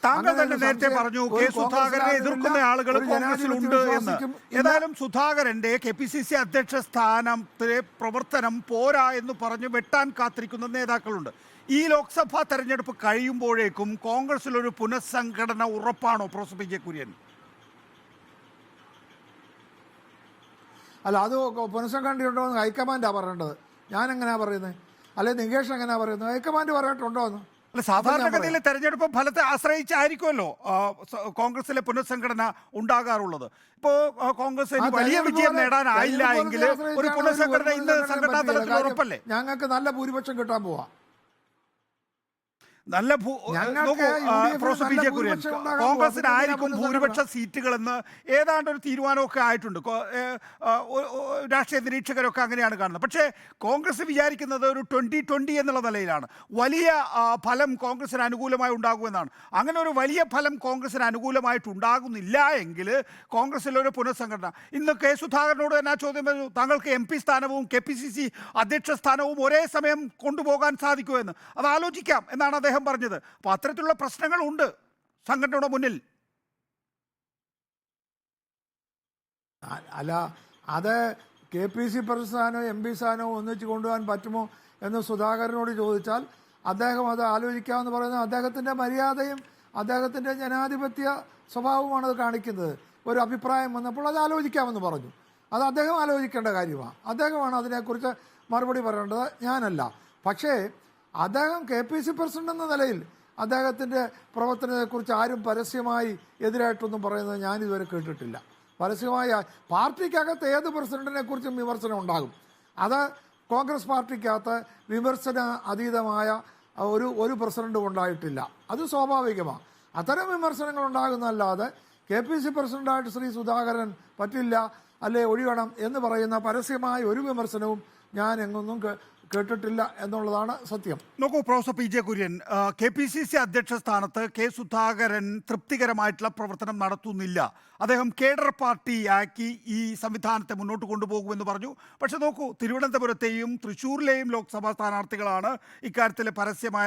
താങ്കൾ തന്നെ നേരത്തെ പറഞ്ഞു കെ സുധാകരനെ എതിർക്കുന്ന ആളുകൾ കോൺഗ്രസിലുണ്ട് എന്ന്. ഏതായാലും സുധാകരന്റെ KPCC അധ്യക്ഷ സ്ഥാനത്തിലെ പ്രവർത്തനം പോരാ എന്ന് പറഞ്ഞു വെട്ടാൻ കാത്തിരിക്കുന്ന നേതാക്കളുണ്ട്. ഈ ലോക്സഭാ തെരഞ്ഞെടുപ്പ് കഴിയുമ്പോഴേക്കും കോൺഗ്രസിലൊരു പുനഃസംഘടന ഉറപ്പാണോ പ്രൊഫസർ PJ കുര്യൻ? അല്ല, അത് പുനഃസംഘടനയുണ്ടോ എന്ന് ഹൈക്കമാൻഡാണ് പറയേണ്ടത്. ഞാൻ എങ്ങനെയാ പറയുന്നത്? അല്ലെ നികേഷ് എങ്ങനെയാ പറയുന്നത്? ഹൈക്കമാൻഡ് പറഞ്ഞിട്ടുണ്ടോ എന്ന്? അല്ല, സാധാരണഗതിയിൽ തെരഞ്ഞെടുപ്പ് ഫലത്തെ ആശ്രയിച്ചായിരിക്കുമല്ലോ കോൺഗ്രസിലെ പുനഃസംഘടന ഉണ്ടാകാറുള്ളത്. ഇപ്പോ കോൺഗ്രസ് വലിയ വിജയം നേടാനായില്ല എങ്കിൽ ഒരു പുനഃസംഘടന ഇന്ന് സംഘടനാ തലത്തിൽ ഉറപ്പല്ലേ? ഞങ്ങൾക്ക് നല്ല ഭൂരിപക്ഷം കിട്ടാൻ പോവാ. നല്ല കോൺഗ്രസിനായിരിക്കും ഭൂരിപക്ഷ സീറ്റുകളെന്ന് ഏതാണ്ട് ഒരു തീരുമാനമൊക്കെ ആയിട്ടുണ്ട്. രാഷ്ട്രീയ നിരീക്ഷകരൊക്കെ അങ്ങനെയാണ് കാണുന്നത്. പക്ഷേ കോൺഗ്രസ് വിചാരിക്കുന്നത് ഒരു 2020 എന്നുള്ള നിലയിലാണ്. വലിയ ഫലം കോൺഗ്രസിന് അനുകൂലമായി ഉണ്ടാകുമെന്നാണ്. അങ്ങനെ ഒരു വലിയ ഫലം കോൺഗ്രസിന് അനുകൂലമായിട്ടുണ്ടാകുന്നില്ല എങ്കിൽ കോൺഗ്രസിലൊരു പുനഃസംഘടന. ഇന്ന് കെ സുധാകരനോട് തന്നെ ചോദ്യം പറഞ്ഞു, താങ്കൾക്ക് MP സ്ഥാനവും KPCC അധ്യക്ഷ സ്ഥാനവും ഒരേ സമയം കൊണ്ടുപോകാൻ സാധിക്കുമെന്ന്. അത് ആലോചിക്കാം എന്നാണ് അദ്ദേഹം പറഞ്ഞത്. അപ്പോൾ അത്തരത്തിലുള്ള പ്രശ്നങ്ങളുണ്ട് സംഘടനയുടെ മുന്നിൽ. അല്ല, അത് KPCC സ്ഥാനവും MP സ്ഥാനവും ഒന്നിച്ച് കൊണ്ടുപോകാൻ പറ്റുമോ എന്ന് സുധാകരനോട് ചോദിച്ചാൽ അദ്ദേഹം അത് ആലോചിക്കാമെന്ന് പറയുന്നത് അദ്ദേഹത്തിൻ്റെ മര്യാദയും അദ്ദേഹത്തിൻ്റെ ജനാധിപത്യ സ്വഭാവമാണ് അത് കാണിക്കുന്നത്. ഒരു അഭിപ്രായം വന്നപ്പോൾ അത് ആലോചിക്കാമെന്ന് പറഞ്ഞു. അത് അദ്ദേഹം ആലോചിക്കേണ്ട കാര്യമാണ്. അദ്ദേഹമാണ് അതിനെക്കുറിച്ച് മറുപടി പറയേണ്ടത്, ഞാനല്ല. പക്ഷേ അദ്ദേഹം KPCC പ്രസിഡന്റ് എന്ന നിലയിൽ അദ്ദേഹത്തിൻ്റെ പ്രവർത്തനത്തെക്കുറിച്ച് ആരും പരസ്യമായി എതിരായിട്ടൊന്നും പറയുന്നത് ഞാനിതുവരെ കേട്ടിട്ടില്ല. പരസ്യമായ പാർട്ടിക്കകത്ത് ഏത് പ്രസിഡന്റിനെ കുറിച്ചും വിമർശനം ഉണ്ടാകും. അത് കോൺഗ്രസ് പാർട്ടിക്കകത്ത് വിമർശന അതീതമായ ഒരു പ്രസിഡന്റും ഉണ്ടായിട്ടില്ല. അത് സ്വാഭാവികമാണ്. അത്തരം വിമർശനങ്ങൾ ഉണ്ടാകുന്നതല്ലാതെ KPCC പ്രസിഡന്റായിട്ട് ശ്രീ സുധാകരൻ പറ്റില്ല, അല്ലെ ഒഴിയണം എന്ന് പറയുന്ന പരസ്യമായ ഒരു വിമർശനവും ഞാൻ എങ്ങൊന്നും കേട്ടിട്ടില്ല എന്നുള്ളതാണ് സത്യം. നോക്കൂ പ്രൊഫസർ PJ കുര്യൻ, KPCC അധ്യക്ഷ സ്ഥാനത്ത് കെ സുധാകരൻ തൃപ്തികരമായിട്ടുള്ള പ്രവർത്തനം നടത്തുന്നില്ല. അദ്ദേഹം കേഡർ പാർട്ടിയാക്കി ഈ സംവിധാനത്തെ മുന്നോട്ട് കൊണ്ടുപോകുമെന്ന് പറഞ്ഞു. പക്ഷെ നോക്കൂ, തിരുവനന്തപുരത്തെയും തൃശ്ശൂരിലെയും ലോക്സഭാ സ്ഥാനാർത്ഥികളാണ് ഇക്കാര്യത്തിൽ പരസ്യമായ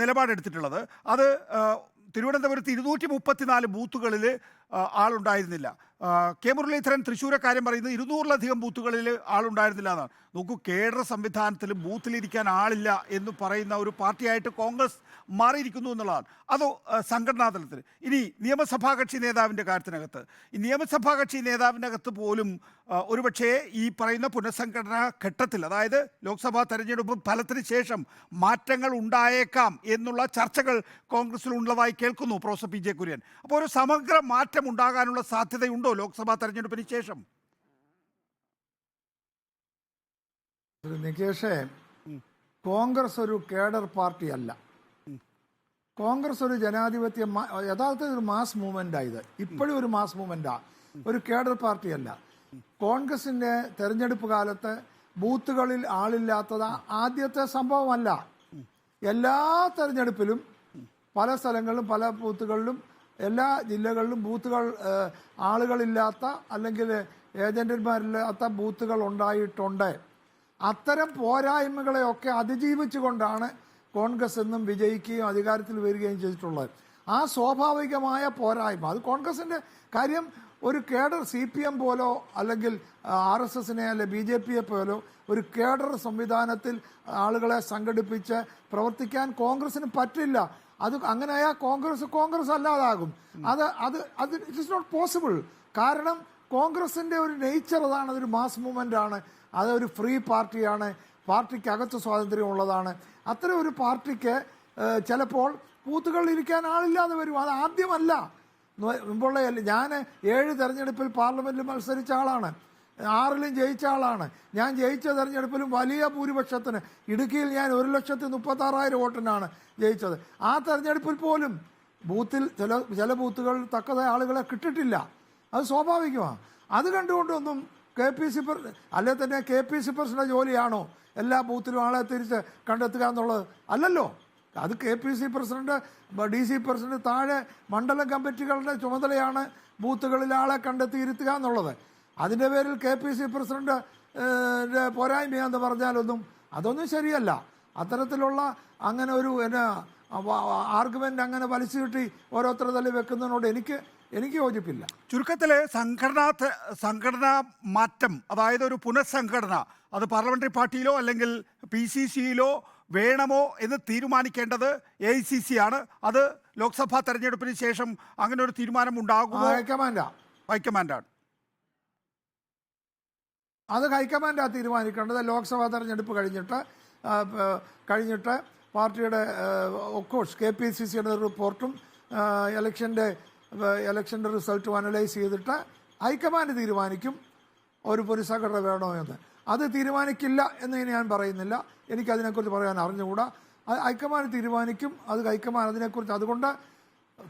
നിലപാടെടുത്തിട്ടുള്ളത്. അത് തിരുവനന്തപുരത്ത് 234 ബൂത്തുകളിൽ ആളുണ്ടായിരുന്നില്ല. കെ മുരളീധരൻ തൃശ്ശൂരെ കാര്യം പറയുന്നത് 200-ലധികം ബൂത്തുകളിൽ ആളുണ്ടായിരുന്നില്ല എന്നാണ്. നോക്കൂ, കേഡർ സംവിധാനത്തിൽ ബൂത്തിലിരിക്കാൻ ആളില്ല എന്ന് പറയുന്ന ഒരു പാർട്ടിയായിട്ട് കോൺഗ്രസ് മാറിയിരിക്കുന്നു എന്നുള്ളതാണ്. അത് സംഘടനാ തലത്തിൽ. ഇനി നിയമസഭാ കക്ഷി നേതാവിൻ്റെ കാര്യത്തിനകത്ത്, ഈ നിയമസഭാ കക്ഷി നേതാവിനകത്ത് പോലും ഒരുപക്ഷേ ഈ പറയുന്ന പുനഃസംഘടനാ ഘട്ടത്തിൽ, അതായത് ലോക്സഭാ തെരഞ്ഞെടുപ്പ് ഫലത്തിന് ശേഷം മാറ്റങ്ങൾ ഉണ്ടായേക്കാം എന്നുള്ള ചർച്ചകൾ കോൺഗ്രസിലുള്ളതായി കേൾക്കുന്നു പ്രൊഫസർ PJ കുര്യൻ. അപ്പോൾ ഒരു സമഗ്ര മാറ്റം ഉണ്ടാകാനുള്ള സാധ്യതയുണ്ടോ ലോക്സഭാ തെരഞ്ഞെടുപ്പിന് ശേഷം? നികേഷേ, കോൺഗ്രസ് ഒരു കേഡർ പാർട്ടി അല്ല. കോൺഗ്രസ് ഒരു ജനാധിപത്യ യഥാർത്ഥത്തിൽ ഒരു മാസ് മൂവ്മെന്റ് ആയത് ഇപ്പോഴും ഒരു മാസ് മൂവ്മെന്റാ, ഒരു കേഡർ പാർട്ടിയല്ല. കോൺഗ്രസിന്റെ തെരഞ്ഞെടുപ്പ് കാലത്ത് ബൂത്തുകളിൽ ആളില്ലാത്തത് ആദ്യത്തെ സംഭവമല്ല. എല്ലാ തെരഞ്ഞെടുപ്പിലും പല സ്ഥലങ്ങളിലും പല ബൂത്തുകളിലും എല്ലാ ജില്ലകളിലും ബൂത്തുകൾ ആളുകളില്ലാത്ത അല്ലെങ്കിൽ ഏജന്റുമാരില്ലാത്ത ബൂത്തുകൾ ഉണ്ടായിട്ടുണ്ട്. അത്തരം പോരായ്മകളെയൊക്കെ അതിജീവിച്ചുകൊണ്ടാണ് കോൺഗ്രസ് എന്നും വിജയിക്കുകയും അധികാരത്തിൽ വരികയും ചെയ്തിട്ടുള്ളത്. ആ സ്വാഭാവികമായ പോരായ്മ അത് കോൺഗ്രസിന്റെ കാര്യം ഒരു കേഡർ CPM പോലോ അല്ലെങ്കിൽ RSSനെ അല്ലെ BJPയെ പോലോ ഒരു കേഡർ സംവിധാനത്തിൽ ആളുകളെ സംഘടിപ്പിച്ച് പ്രവർത്തിക്കാൻ കോൺഗ്രസിന് പറ്റില്ല. അത് അങ്ങനെയായാൽ കോൺഗ്രസ് അല്ലാതാകും. അത് ഇറ്റ് ഇസ് നോട്ട് പോസിബിൾ. കാരണം കോൺഗ്രസിന്റെ ഒരു നേച്ചർ അതാണ്. അതൊരു മാസ് മൂവ്മെന്റ് ആണ്. അതൊരു ഫ്രീ പാർട്ടിയാണ്. പാർട്ടിക്ക് അകത്ത് സ്വാതന്ത്ര്യം ഉള്ളതാണ്. അത്തരം ഒരു പാർട്ടിക്ക് ചിലപ്പോൾ ബൂത്തുകളിൽ ഇരിക്കാൻ ആളില്ലാതെ വരും. അത് ആദ്യമല്ല, മുമ്പുള്ള ഞാൻ 7 തെരഞ്ഞെടുപ്പിൽ പാർലമെന്റിൽ മത്സരിച്ച ആളാണ്. 6-ലും ജയിച്ച ആളാണ്. ഞാൻ ജയിച്ച തെരഞ്ഞെടുപ്പിലും വലിയ ഭൂരിപക്ഷത്തിന് ഇടുക്കിയിൽ ഞാൻ 1,36,000 വോട്ടിനാണ് ജയിച്ചത്. ആ തെരഞ്ഞെടുപ്പിൽ പോലും ബൂത്തിൽ ചില ബൂത്തുകൾ തക്കതായ ആളുകളെ കിട്ടിയിട്ടില്ല. അത് സ്വാഭാവികമാണ്. അത് കണ്ടുകൊണ്ടൊന്നും അല്ലെ തന്നെ KPCC പ്രസിഡന്റ് ജോലിയാണോ എല്ലാ ബൂത്തിലും ആളെ തിരിച്ച് കണ്ടെത്തുക എന്നുള്ളത്? അല്ലല്ലോ. അത് KPCC പ്രസിഡന്റ്, DC പ്രസിഡന്റ്, താഴെ മണ്ഡലം കമ്മിറ്റികളുടെ ചുമതലയാണ് ബൂത്തുകളിൽ ആളെ കണ്ടെത്തി ഇരുത്തുക എന്നുള്ളത്. അതിൻ്റെ പേരിൽ KPCC പ്രസിഡന്റ് പോരായ്മയെന്ന് പറഞ്ഞാലൊന്നും അതൊന്നും ശരിയല്ല. അത്തരത്തിലുള്ള അങ്ങനെ ഒരു ആർഗ്യുമെന്റ് അങ്ങനെ വലിച്ചു കിട്ടി ഓരോരുത്തർ തള്ളി വെക്കുന്നതിനോട് എനിക്ക് യോജിപ്പില്ല. ചുരുക്കത്തിൽ സംഘടനാ മാറ്റം, അതായത് ഒരു പുനഃസംഘടന, അത് പാർലമെന്ററി പാർട്ടിയിലോ അല്ലെങ്കിൽ PCCയിലോ വേണമോ എന്ന് തീരുമാനിക്കേണ്ടത് AICC ആണ്. അത് ലോക്സഭാ തെരഞ്ഞെടുപ്പിന് ശേഷം അങ്ങനെ ഒരു തീരുമാനം ഉണ്ടാകുമോ? ഹൈക്കമാൻഡാണ് അത് ഹൈക്കമാൻഡാണ് തീരുമാനിക്കേണ്ടത്. ലോക്സഭാ തെരഞ്ഞെടുപ്പ് കഴിഞ്ഞിട്ട് പാർട്ടിയുടെ ഒക്കോഴ്സ് KPCCയുടെ റിപ്പോർട്ടും ഇലക്ഷൻ്റെ റിസൾട്ടും അനലൈസ് ചെയ്തിട്ട് ഹൈക്കമാൻഡ് തീരുമാനിക്കും ഒരു പുനഃസംഘടന വേണോ എന്ന്. അത് തീരുമാനിക്കില്ല എന്ന് ഞാൻ പറയുന്നില്ല, എനിക്കതിനെക്കുറിച്ച് പറയാൻ അറിഞ്ഞുകൂടാ. ഹൈക്കമാൻഡ് തീരുമാനിക്കും. അത് ഹൈക്കമാൻഡ് അതിനെക്കുറിച്ച് അതുകൊണ്ട്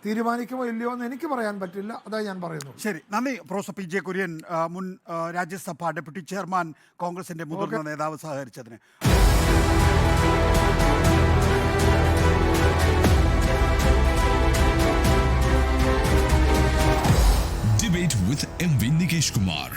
തീരുമാനിക്കുമോ ഇല്ലയോ എന്ന് എനിക്ക് പറയാൻ പറ്റില്ല. അതായി ഞാൻ പറയുന്നു. ശരി, നന്ദി. പ്രൊഫസർ PJ കുര്യൻ, മുൻ രാജ്യസഭ ഡെപ്യൂട്ടി ചെയർമാൻ, കോൺഗ്രസിന്റെ മുതിർന്ന നേതാവ്, സഹകരിച്ചതിന്. Debate with MV Nikesh Kumar.